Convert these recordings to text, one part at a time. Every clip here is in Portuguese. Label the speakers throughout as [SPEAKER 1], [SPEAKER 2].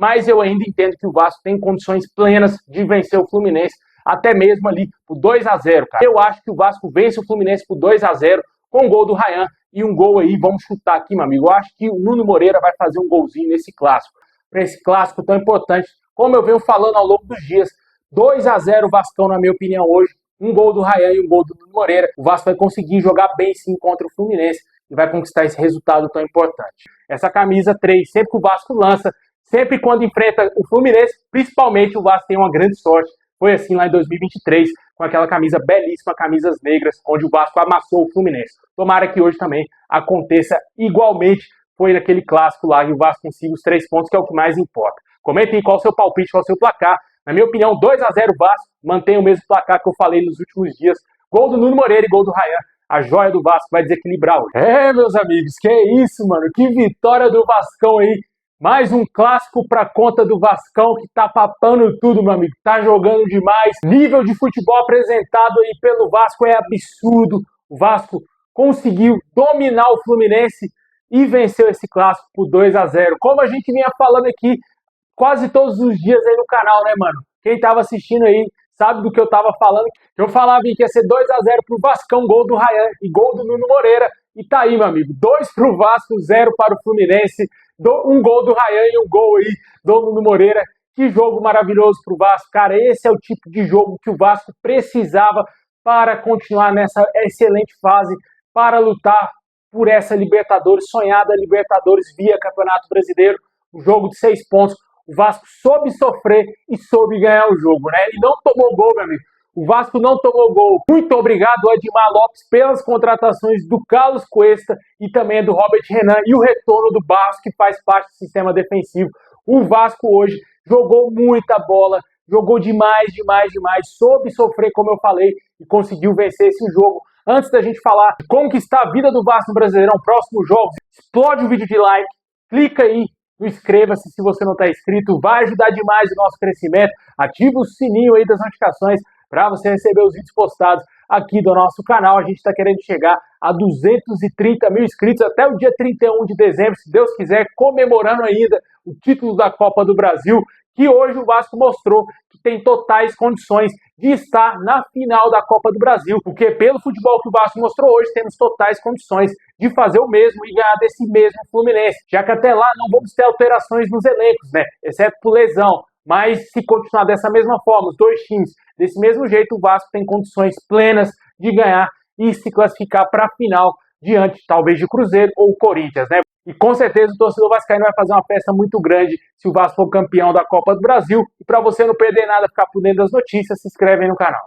[SPEAKER 1] mas eu ainda entendo que o Vasco tem condições plenas de vencer o Fluminense, até mesmo ali por 2-0, cara. Eu acho que o Vasco vence o Fluminense por 2-0 com um gol do Ryan e um gol aí, vamos chutar aqui, meu amigo. Eu acho que o Nuno Moreira vai fazer um golzinho nesse clássico, para esse clássico tão importante. Como eu venho falando ao longo dos dias, 2-0 o Vascão, na minha opinião, hoje. Um gol do Ryan e um gol do Nuno Moreira. O Vasco vai conseguir jogar bem sim contra o Fluminense e vai conquistar esse resultado tão importante. Essa camisa 3, sempre que o Vasco lança, sempre quando enfrenta o Fluminense, principalmente o Vasco tem uma grande sorte. Foi assim lá em 2023, com aquela camisa belíssima, camisas negras, onde o Vasco amassou o Fluminense. Tomara que hoje também aconteça igualmente. Foi naquele clássico lá e o Vasco consiga os 3 pontos, que é o que mais importa. Comentem qual o seu palpite, qual o seu placar. Na minha opinião, 2-0 Vasco, mantém o mesmo placar que eu falei nos últimos dias. Gol do Nuno Moreira e gol do Ryan. A joia do Vasco vai desequilibrar hoje. Meus amigos, que é isso, mano. Que vitória do Vascão aí. Mais um clássico pra conta do Vascão, que tá papando tudo, meu amigo. Tá jogando demais. Nível de futebol apresentado aí pelo Vasco é absurdo. O Vasco conseguiu dominar o Fluminense e venceu esse clássico por 2-0. Como a gente vinha falando aqui quase todos os dias aí no canal, né, mano? Quem tava assistindo aí sabe do que eu tava falando. Eu falava que ia ser 2-0 pro Vascão, gol do Ryan e gol do Nuno Moreira. E tá aí, meu amigo. 2 pro Vasco, 0 para o Fluminense. Um gol do Ryan e um gol aí do Nuno Moreira. Que jogo maravilhoso pro Vasco, cara. Esse é o tipo de jogo que o Vasco precisava para continuar nessa excelente fase, para lutar por essa Libertadores, sonhada Libertadores via Campeonato Brasileiro. Um jogo de 6 pontos. O Vasco soube sofrer e soube ganhar o jogo, né? E não tomou gol, meu amigo. O Vasco não tomou gol. Muito obrigado, Edmar Lopes, pelas contratações do Carlos Cuesta e também do Robert Renan e o retorno do Barros, que faz parte do sistema defensivo. O Vasco hoje jogou muita bola, jogou demais, soube sofrer, como eu falei, e conseguiu vencer esse jogo. Antes da gente falar de como que está a vida do Vasco no Brasileirão, próximos jogos, explode o vídeo de like, clica aí, inscreva-se se você não está inscrito, vai ajudar demais o nosso crescimento, ativa o sininho aí das notificações para você receber os vídeos postados aqui do nosso canal. A gente está querendo chegar a 230 mil inscritos até o dia 31 de dezembro, se Deus quiser, comemorando ainda o título da Copa do Brasil, que hoje o Vasco mostrou que tem totais condições de estar na final da Copa do Brasil, porque pelo futebol que o Vasco mostrou hoje, temos totais condições de fazer o mesmo e ganhar desse mesmo Fluminense, já que até lá não vamos ter alterações nos elencos, né, exceto por lesão. Mas se continuar dessa mesma forma, os dois times, desse mesmo jeito, o Vasco tem condições plenas de ganhar e se classificar para a final, diante talvez de Cruzeiro ou Corinthians, né? E com certeza o torcedor vascaíno vai fazer uma festa muito grande se o Vasco for campeão da Copa do Brasil. E para você não perder nada, ficar por dentro das notícias, se inscreve aí no canal.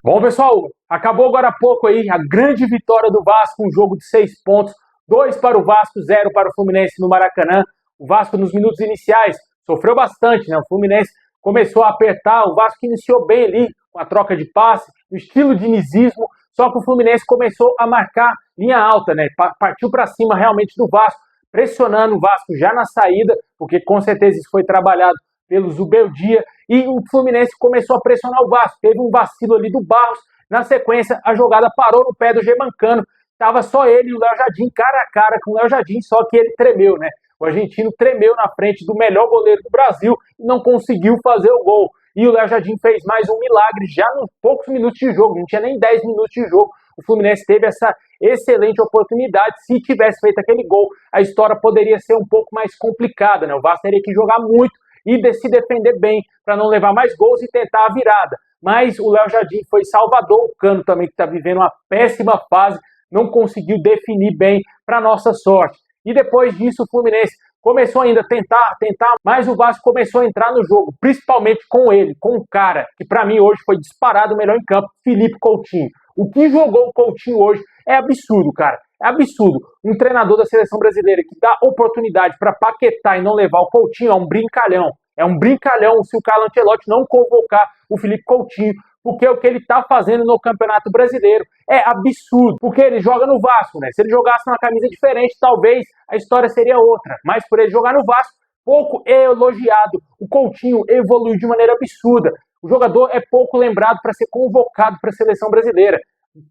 [SPEAKER 1] Bom, pessoal, acabou agora há pouco aí a grande vitória do Vasco, um jogo de 6 pontos, 2 para o Vasco, 0 para o Fluminense no Maracanã. O Vasco nos minutos iniciais sofreu bastante, né? O Fluminense começou a apertar, o Vasco iniciou bem ali, com a troca de passe, no estilo dinizismo, só que o Fluminense começou a marcar linha alta, né? Partiu para cima realmente do Vasco, pressionando o Vasco já na saída, porque com certeza isso foi trabalhado pelo Zubeldia, e o Fluminense começou a pressionar o Vasco. Teve um vacilo ali do Barros, na sequência a jogada parou no pé do Germancano, tava só ele e o Léo Jardim cara a cara com o Léo Jardim, só que ele tremeu, né? O argentino tremeu na frente do melhor goleiro do Brasil e não conseguiu fazer o gol. E o Léo Jardim fez mais um milagre já nos poucos minutos de jogo, não tinha nem 10 minutos de jogo. O Fluminense teve essa excelente oportunidade. Se tivesse feito aquele gol, a história poderia ser um pouco mais complicada, né? O Vasco teria que jogar muito e se defender bem para não levar mais gols e tentar a virada. Mas o Léo Jardim foi salvador, o Cano também que está vivendo uma péssima fase, não conseguiu definir bem para nossa sorte. E depois disso o Fluminense começou ainda a tentar, mas o Vasco começou a entrar no jogo, principalmente com ele, com um cara que para mim hoje foi disparado o melhor em campo, Felipe Coutinho. O que jogou o Coutinho hoje é absurdo, cara. É absurdo. Um treinador da seleção brasileira que dá oportunidade para Paquetá e não levar o Coutinho é um brincalhão. É um brincalhão se o Carlo Ancelotti não convocar o Felipe Coutinho, porque o que ele está fazendo no Campeonato Brasileiro é absurdo, porque ele joga no Vasco, né? Se ele jogasse numa camisa diferente, talvez a história seria outra, mas por ele jogar no Vasco, pouco elogiado. O Coutinho evoluiu de maneira absurda, O jogador é pouco lembrado para ser convocado para a seleção brasileira.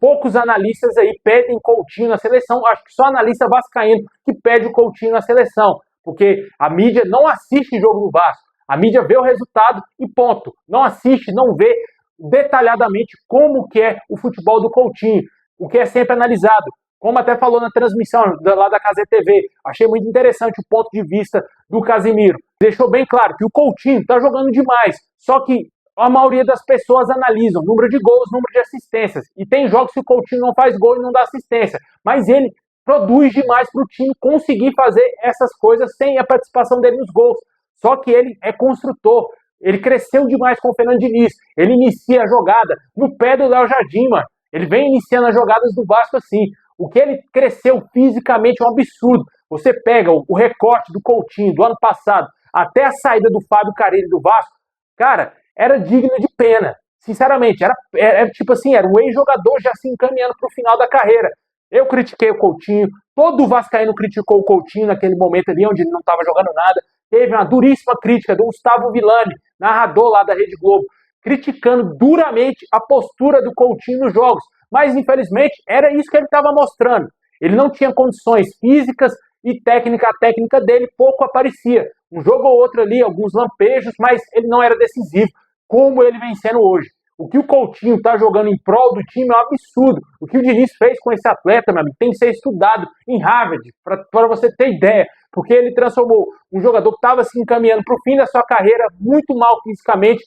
[SPEAKER 1] Poucos analistas aí pedem Coutinho na seleção. Acho que só analista vascaíno que pede o Coutinho na seleção, porque a mídia não assiste jogo do Vasco. A mídia vê o resultado e ponto. Não assiste, não vê detalhadamente como que é o futebol do Coutinho, o que é sempre analisado. Como até falou na transmissão lá da Cazé TV, achei muito interessante o ponto de vista do Casimiro. Deixou bem claro que o Coutinho está jogando demais, só que a maioria das pessoas analisam número de gols, número de assistências. E tem jogos que o Coutinho não faz gol e não dá assistência. Mas ele produz demais para o time conseguir fazer essas coisas sem a participação dele nos gols. Só que ele é construtor. Ele cresceu demais com o Fernando Diniz. Ele inicia a jogada no pé do Léo Jardim, mano. Ele vem iniciando as jogadas do Vasco assim. O que ele cresceu fisicamente é um absurdo. Você pega o recorte do Coutinho do ano passado até a saída do Fábio Carille do Vasco, cara, era digno de pena. Sinceramente, era tipo assim, era um ex-jogador já se encaminhando para o final da carreira. Eu critiquei o Coutinho, todo o vascaíno criticou o Coutinho naquele momento ali onde ele não estava jogando nada. Teve uma duríssima crítica do Gustavo Villani, narrador lá da Rede Globo, criticando duramente a postura do Coutinho nos jogos. Mas, infelizmente, era isso que ele estava mostrando. Ele não tinha condições físicas e a técnica dele pouco aparecia. Um jogo ou outro ali, alguns lampejos, mas ele não era decisivo, como ele vem sendo hoje. O que o Coutinho está jogando em prol do time é um absurdo. O que o Diniz fez com esse atleta, meu amigo, tem que ser estudado em Harvard, para você ter ideia. Porque ele transformou um jogador que estava se encaminhando para o fim da sua carreira, muito mal fisicamente,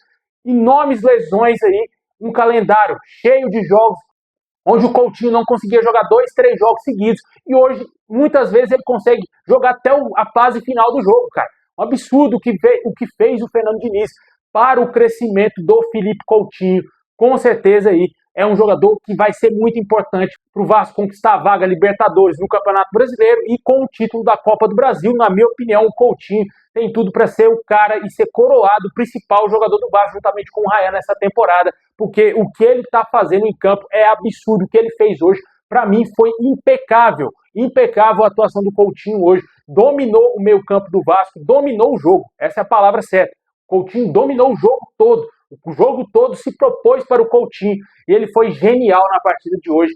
[SPEAKER 1] enormes lesões aí, um calendário cheio de jogos, onde o Coutinho não conseguia jogar 2, 3 jogos seguidos. E hoje, muitas vezes, ele consegue jogar até a fase final do jogo, cara. Um absurdo o que fez o Fernando Diniz para o crescimento do Felipe Coutinho. Com certeza aí é um jogador que vai ser muito importante para o Vasco conquistar a vaga Libertadores no Campeonato Brasileiro e com o título da Copa do Brasil. Na minha opinião, o Coutinho tem tudo para ser o cara e ser coroado o principal jogador do Vasco juntamente com o Rayan nessa temporada, porque o que ele está fazendo em campo é absurdo. O que ele fez hoje, para mim, foi impecável. Impecável a atuação do Coutinho hoje. Dominou o meio-campo do Vasco, dominou o jogo. Essa é a palavra certa. O Coutinho dominou o jogo todo. O jogo todo se propôs para o Coutinho e ele foi genial na partida de hoje.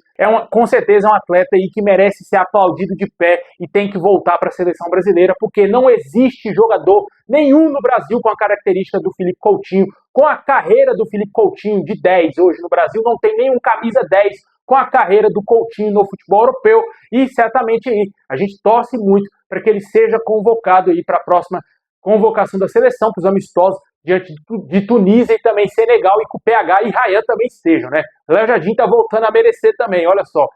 [SPEAKER 1] Com certeza é um atleta aí que merece ser aplaudido de pé e tem que voltar para a seleção brasileira, porque não existe jogador nenhum no Brasil com a característica do Felipe Coutinho, com a carreira do Felipe Coutinho de 10 hoje no Brasil. Não tem nenhum camisa 10 com a carreira do Coutinho no futebol europeu e certamente aí a gente torce muito para que ele seja convocado aí para a próxima convocação da seleção, para os amistosos diante de Tunísia e também Senegal, e que o PH e Rayan também estejam, né? O Léo Jardim tá voltando a merecer também, olha só.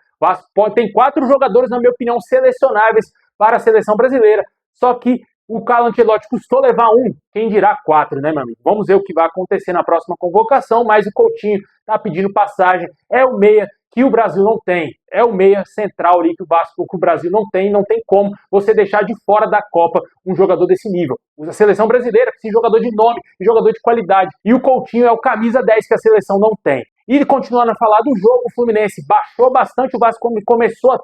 [SPEAKER 1] Tem 4 jogadores, na minha opinião, selecionáveis para a seleção brasileira, só que o Carlo Ancelotti custou levar um, quem dirá 4, né, meu amigo? Vamos ver o que vai acontecer na próxima convocação, mas o Coutinho tá pedindo passagem, é o meia que o Brasil não tem, é o meia central ali que o Brasil não tem como você deixar de fora da Copa um jogador desse nível. A seleção brasileira precisa de jogador de nome e jogador de qualidade, e o Coutinho é o camisa 10 que a seleção não tem. E continuando a falar do jogo, o Fluminense baixou bastante, o Vasco começou a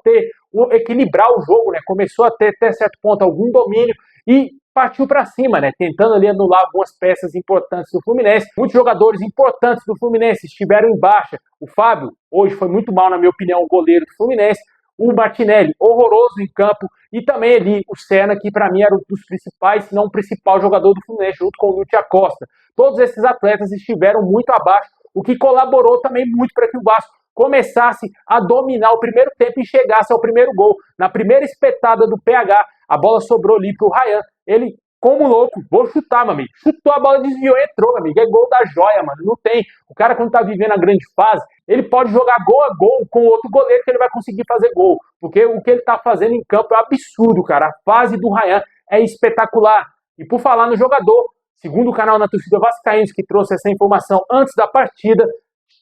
[SPEAKER 1] equilibrar o jogo, né? Começou a ter até certo ponto algum domínio e partiu para cima, né? Tentando ali anular algumas peças importantes do Fluminense. Muitos jogadores importantes do Fluminense estiveram em baixa. O Fábio, hoje, foi muito mal, na minha opinião, o goleiro do Fluminense. O Martinelli, horroroso em campo. E também ali o Serna, que para mim era um dos principais, se não o principal jogador do Fluminense, junto com o Lúcio Acosta. Todos esses atletas estiveram muito abaixo, o que colaborou também muito para que o Vasco começasse a dominar o primeiro tempo e chegasse ao primeiro gol. Na primeira espetada do PH, a bola sobrou ali para o Rayan. Ele, como louco, vou chutar, meu amigo. Chutou a bola, desviou e entrou, meu amigo. É gol da joia, mano. Não tem. O cara, quando tá vivendo a grande fase, ele pode jogar gol a gol com outro goleiro que ele vai conseguir fazer gol. Porque o que ele tá fazendo em campo é absurdo, cara. A fase do Rayan é espetacular. E por falar no jogador, segundo o canal Na Torcida Vascaínos, que trouxe essa informação antes da partida,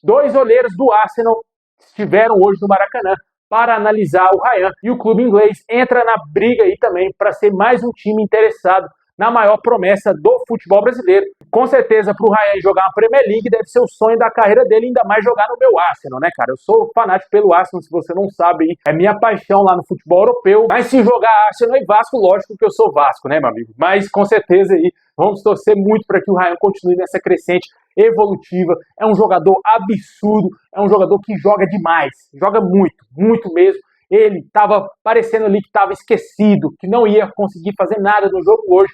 [SPEAKER 1] 2 olheiros do Arsenal estiveram hoje no Maracanã para analisar o Rayan. E o clube inglês entra na briga aí também para ser mais um time interessado na maior promessa do futebol brasileiro. Com certeza, para o Rayan jogar uma Premier League deve ser o sonho da carreira dele, ainda mais jogar no meu Arsenal, né, cara? Eu sou fanático pelo Arsenal, se você não sabe, aí, é minha paixão lá no futebol europeu. Mas se jogar Arsenal e Vasco, lógico que eu sou Vasco, né, meu amigo? Mas com certeza aí Vamos torcer muito para que o Ryan continue nessa crescente evolutiva. É um jogador absurdo, é um jogador que joga demais, joga muito, muito mesmo. Ele estava parecendo ali que estava esquecido, que não ia conseguir fazer nada no jogo hoje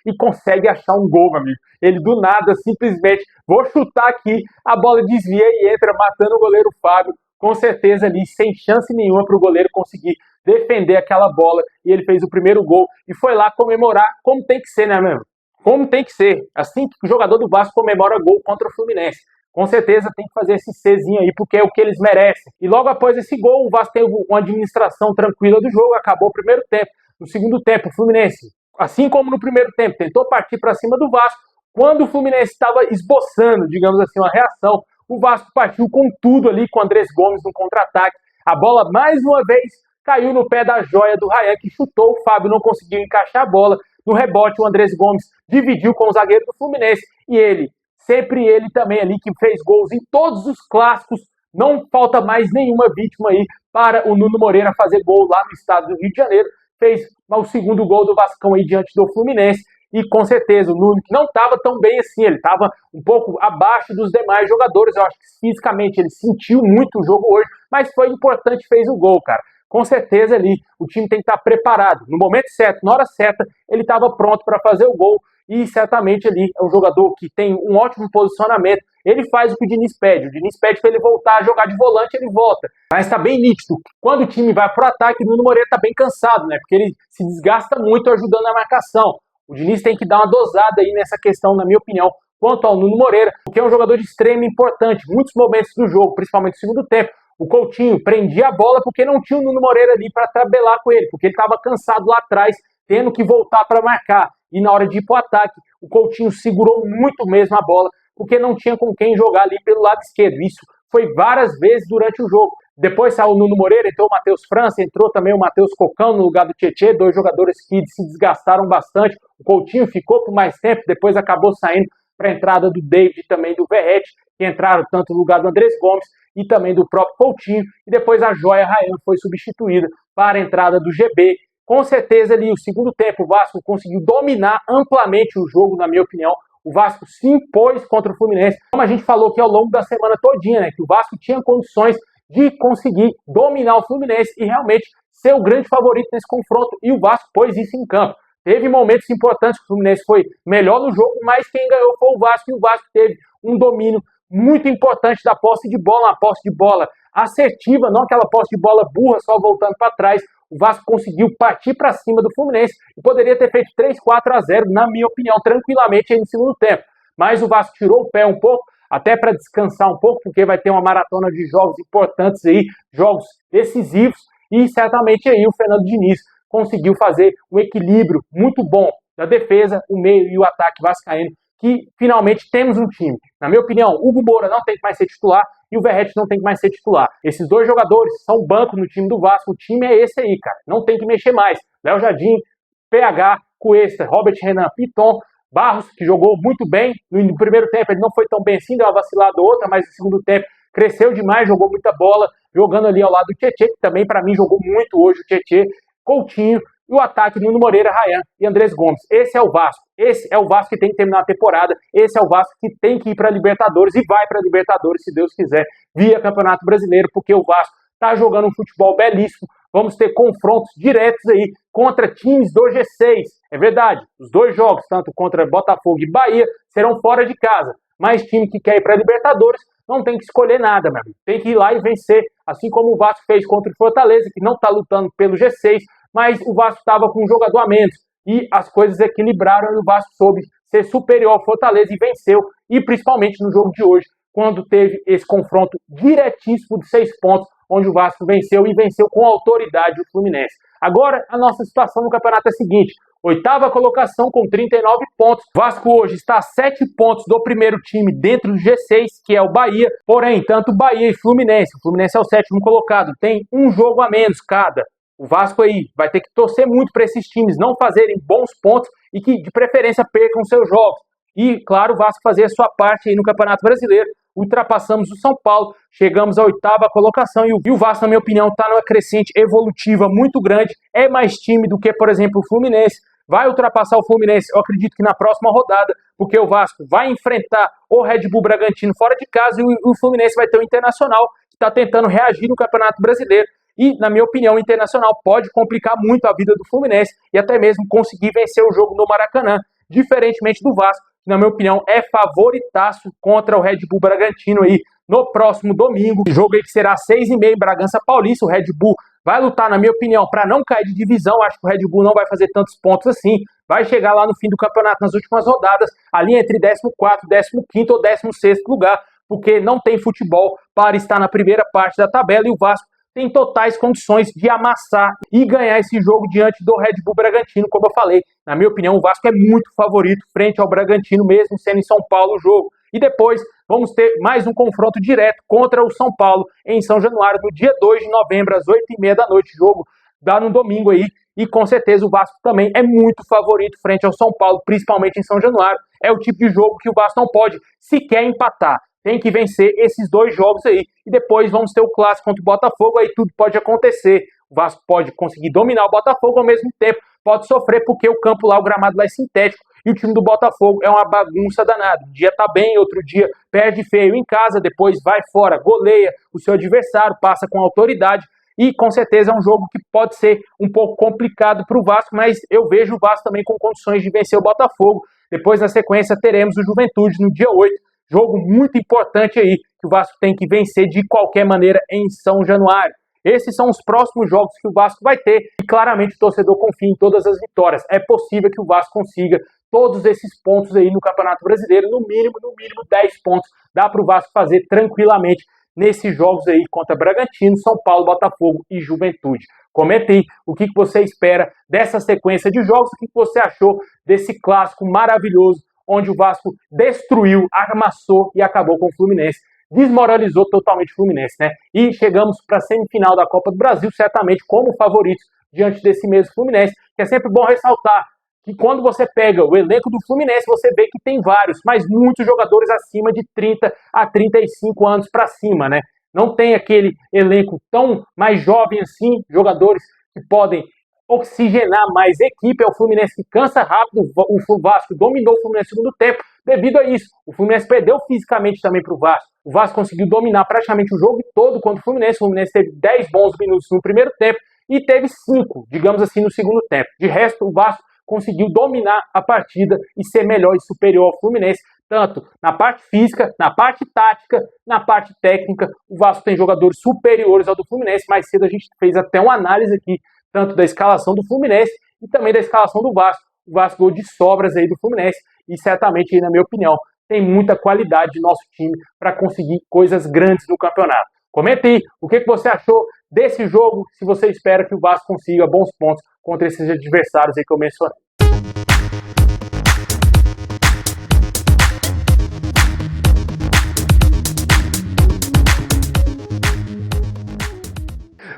[SPEAKER 1] e consegue achar um gol, meu amigo. Ele do nada, simplesmente, vou chutar aqui, a bola desvia e entra, matando o goleiro Fábio. Com certeza ali, sem chance nenhuma para o goleiro conseguir defender aquela bola. E ele fez o primeiro gol e foi lá comemorar como tem que ser, né, meu? Como tem que ser. Assim que o jogador do Vasco comemora gol contra o Fluminense. Com certeza tem que fazer esse Czinho aí, porque é o que eles merecem. E logo após esse gol, o Vasco teve uma administração tranquila do jogo, acabou o primeiro tempo. No segundo tempo, o Fluminense, assim como no primeiro tempo, tentou partir para cima do Vasco. Quando o Fluminense estava esboçando, digamos assim, uma reação, o Vasco partiu com tudo ali, com o Andrés Gomes no contra-ataque. A bola, mais uma vez, caiu no pé da joia do Ryan, que chutou, o Fábio não conseguiu encaixar a bola. No rebote, o Andrés Gomes dividiu com o zagueiro do Fluminense. E ele, sempre ele também ali, que fez gols em todos os clássicos. Não falta mais nenhuma vítima aí para o Nuno Moreira fazer gol lá no estado do Rio de Janeiro. Fez o segundo gol do Vascão aí diante do Fluminense. E com certeza o Nuno, que não estava tão bem assim, ele estava um pouco abaixo dos demais jogadores. Eu acho que fisicamente ele sentiu muito o jogo hoje, mas foi importante, fez o gol, cara. Com certeza ali o time tem que estar preparado. No momento certo, na hora certa, ele estava pronto para fazer o gol. E certamente ali é um jogador que tem um ótimo posicionamento. Ele faz o que o Diniz pede. O Diniz pede para ele voltar a jogar de volante, ele volta. Mas está bem nítido. Quando o time vai para o ataque, o Nuno Moreira está bem cansado, né? Porque ele se desgasta muito ajudando na marcação. O Diniz tem que dar uma dosada aí nessa questão, na minha opinião, quanto ao Nuno Moreira, porque é um jogador de extrema importância. Muitos momentos do jogo, principalmente no segundo tempo, o Coutinho prendia a bola porque não tinha o Nuno Moreira ali para tabelar com ele, porque ele estava cansado lá atrás, tendo que voltar para marcar. E na hora de ir para o ataque, o Coutinho segurou muito mesmo a bola, porque não tinha com quem jogar ali pelo lado esquerdo. Isso foi várias vezes durante o jogo. Depois saiu o Nuno Moreira, entrou o Matheus França, entrou também o Matheus Cocão no lugar do Tietê, dois jogadores que se desgastaram bastante. O Coutinho ficou por mais tempo, depois acabou saindo para a entrada do David e também do Verratti, que entraram tanto no lugar do Andrés Gomes e também do próprio Coutinho. E depois a joia Ryan foi substituída para a entrada do GB. Com certeza ali, o segundo tempo, o Vasco conseguiu dominar amplamente o jogo, na minha opinião. O Vasco se impôs contra o Fluminense. Como a gente falou aqui ao longo da semana todinha, né, que o Vasco tinha condições de conseguir dominar o Fluminense e realmente ser o grande favorito nesse confronto. E o Vasco pôs isso em campo. Teve momentos importantes que o Fluminense foi melhor no jogo, mas quem ganhou foi o Vasco. E o Vasco teve um domínio muito importante da posse de bola, uma posse de bola assertiva, não aquela posse de bola burra, só voltando para trás. O Vasco conseguiu partir para cima do Fluminense e poderia ter feito 3-4-0, na minha opinião, tranquilamente aí no segundo tempo. Mas o Vasco tirou o pé um pouco, até para descansar um pouco, porque vai ter uma maratona de jogos importantes aí, jogos decisivos, e certamente aí o Fernando Diniz conseguiu fazer um equilíbrio muito bom da defesa, o meio e o ataque vascaíno, que finalmente temos um time. Na minha opinião, o Hugo Moura não tem que mais ser titular e o Verratti não tem que mais ser titular. Esses dois jogadores são banco no time do Vasco, o time é esse aí, cara, não tem que mexer mais. Léo Jardim, PH, Cuesta, Robert Renan, Piton, Barros, que jogou muito bem. No primeiro tempo ele não foi tão bem assim, deu uma vacilada ou outra, mas no segundo tempo cresceu demais, jogou muita bola, jogando ali ao lado do Tietê, que também para mim jogou muito hoje o Tietê, Coutinho, e o ataque Nuno Moreira, Ryan e Andrés Gomes. Esse é o Vasco. Esse é o Vasco que tem que terminar a temporada. Esse é o Vasco que tem que ir para a Libertadores e vai para a Libertadores, se Deus quiser, via Campeonato Brasileiro, porque o Vasco está jogando um futebol belíssimo. Vamos ter confrontos diretos aí contra times do G6. É verdade, os dois jogos, tanto contra Botafogo e Bahia, serão fora de casa. Mas time que quer ir para a Libertadores não tem que escolher nada, meu amigo. Tem que ir lá e vencer, assim como o Vasco fez contra o Fortaleza, que não está lutando pelo G6, mas o Vasco estava com um jogador a menos. E as coisas equilibraram e o Vasco soube ser superior ao Fortaleza e venceu. E principalmente no jogo de hoje, quando teve esse confronto diretíssimo de 6 pontos, onde o Vasco venceu e venceu com autoridade o Fluminense. Agora, a nossa situação no campeonato é a seguinte: 8ª colocação com 39 pontos. O Vasco hoje está a 7 pontos do primeiro time dentro do G6, que é o Bahia. Porém, tanto Bahia e Fluminense, o Fluminense é o 7º colocado, tem um jogo a menos cada. O Vasco aí vai ter que torcer muito para esses times não fazerem bons pontos e que, de preferência, percam seus jogos. E, claro, o Vasco fazer a sua parte aí no Campeonato Brasileiro. Ultrapassamos o São Paulo, chegamos à 8ª colocação e o Vasco, na minha opinião, está numa crescente evolutiva muito grande. É mais time do que, por exemplo, o Fluminense. vai ultrapassar o Fluminense, eu acredito que na próxima rodada, porque o Vasco vai enfrentar o Red Bull Bragantino fora de casa e o Fluminense vai ter o Internacional, que está tentando reagir no Campeonato Brasileiro. E, na minha opinião, o Internacional pode complicar muito a vida do Fluminense e até mesmo conseguir vencer o jogo no Maracanã, diferentemente do Vasco, que, na minha opinião, é favoritaço contra o Red Bull Bragantino aí no próximo domingo. O jogo aí que será 6h30 em Bragança Paulista. O Red Bull vai lutar, na minha opinião, para não cair de divisão. Acho que o Red Bull não vai fazer tantos pontos assim. Vai chegar lá no fim do campeonato, nas últimas rodadas, ali entre 14º, 15º ou 16º lugar, porque não tem futebol para estar na primeira parte da tabela e o Vasco tem totais condições de amassar e ganhar esse jogo diante do Red Bull Bragantino, como eu falei. Na minha opinião, o Vasco é muito favorito frente ao Bragantino, mesmo sendo em São Paulo o jogo. E depois vamos ter mais um confronto direto contra o São Paulo em São Januário, no dia 2 de novembro, às 8h30 da noite. Jogo dá no domingo aí. E com certeza o Vasco também é muito favorito frente ao São Paulo, principalmente em São Januário. É o tipo de jogo que o Vasco não pode sequer empatar. Tem que vencer esses dois jogos aí. E depois vamos ter o clássico contra o Botafogo. Aí tudo pode acontecer. O Vasco pode conseguir dominar o Botafogo, ao mesmo tempo pode sofrer porque o campo lá, o gramado lá é sintético. E o time do Botafogo é uma bagunça danada. Um dia tá bem, outro dia perde feio em casa, depois vai fora, goleia o seu adversário, passa com autoridade. E com certeza é um jogo que pode ser um pouco complicado para o Vasco, mas eu vejo o Vasco também com condições de vencer o Botafogo. Depois, na sequência, teremos o Juventude no dia 8. Jogo muito importante aí, que o Vasco tem que vencer de qualquer maneira em São Januário. Esses são os próximos jogos que o Vasco vai ter e claramente o torcedor confia em todas as vitórias. É possível que o Vasco consiga todos esses pontos aí no Campeonato Brasileiro, no mínimo 10 pontos. Dá para o Vasco fazer tranquilamente nesses jogos aí contra Bragantino, São Paulo, Botafogo e Juventude. Comenta aí o que você espera dessa sequência de jogos, o que você achou desse clássico maravilhoso, onde o Vasco destruiu, amassou e acabou com o Fluminense. Desmoralizou totalmente o Fluminense, né? E chegamos para a semifinal da Copa do Brasil, certamente como favoritos diante desse mesmo Fluminense, que é sempre bom ressaltar que quando você pega o elenco do Fluminense, você vê que tem vários, mas muitos jogadores acima de 30 a 35 anos para cima, né? Não tem aquele elenco tão mais jovem assim, jogadores que podem oxigenar mais equipe. É o Fluminense que cansa rápido. O Vasco dominou o Fluminense no segundo tempo devido a isso. O Fluminense perdeu fisicamente também para o Vasco. O Vasco conseguiu dominar praticamente o jogo todo contra o Fluminense. O Fluminense teve 10 bons minutos no primeiro tempo e teve 5, digamos assim, no segundo tempo. De resto, o Vasco conseguiu dominar a partida e ser melhor e superior ao Fluminense, tanto na parte física, na parte tática, na parte técnica. O Vasco tem jogadores superiores ao do Fluminense. Mais cedo a gente fez até uma análise aqui, tanto da escalação do Fluminense e também da escalação do Vasco. O Vasco ganhou de sobras aí do Fluminense e certamente, na minha opinião, tem muita qualidade de nosso time para conseguir coisas grandes no campeonato. Comenta aí o que você achou desse jogo, se você espera que o Vasco consiga bons pontos contra esses adversários aí que eu mencionei.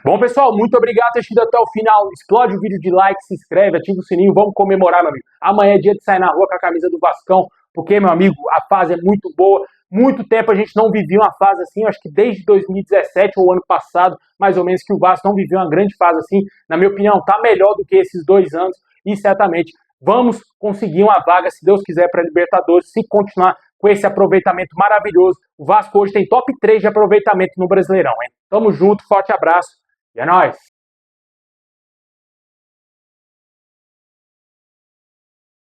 [SPEAKER 1] Bom, pessoal, muito obrigado por ter assistido até o final. Explode o vídeo de like, se inscreve, ativa o sininho, vamos comemorar, meu amigo. Amanhã é dia de sair na rua com a camisa do Vascão, porque, meu amigo, a fase é muito boa. Muito tempo a gente não vivia uma fase assim, acho que desde 2017 ou ano passado, mais ou menos, que o Vasco não viveu uma grande fase assim. Na minha opinião, tá melhor do que esses 2 anos e certamente vamos conseguir uma vaga, se Deus quiser, para a Libertadores, se continuar com esse aproveitamento maravilhoso. O Vasco hoje tem top 3 de aproveitamento no Brasileirão, hein? Tamo junto, forte abraço e é nóis!